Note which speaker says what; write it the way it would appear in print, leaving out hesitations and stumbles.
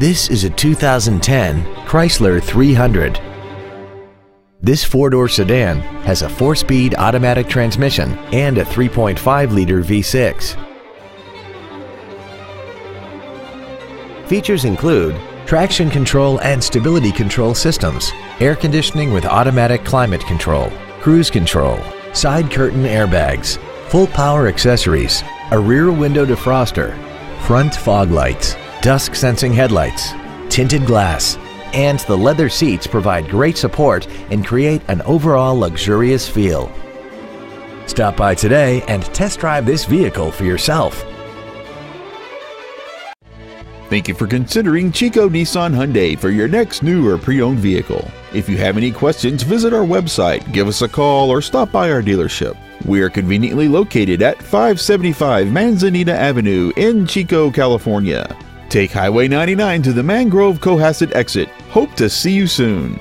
Speaker 1: This is a 2010 Chrysler 300. This four-door sedan has a 4-speed automatic transmission and a 3.5-liter V6. Features include traction control and stability control systems, air conditioning with automatic climate control, cruise control, side curtain airbags, full power accessories, a rear window defroster, front fog lights, dusk sensing headlights, tinted glass, and the leather seats provide great support and create an overall luxurious feel. Stop by today and test drive this vehicle for yourself.
Speaker 2: Thank you for considering Chico Nissan Hyundai for your next new or pre-owned vehicle. If you have any questions, visit our website, give us a call, or stop by our dealership. We are conveniently located at 575 Manzanita Avenue in Chico, California. Take Highway 99 to the Mangrove Cohasset exit. Hope to see you soon.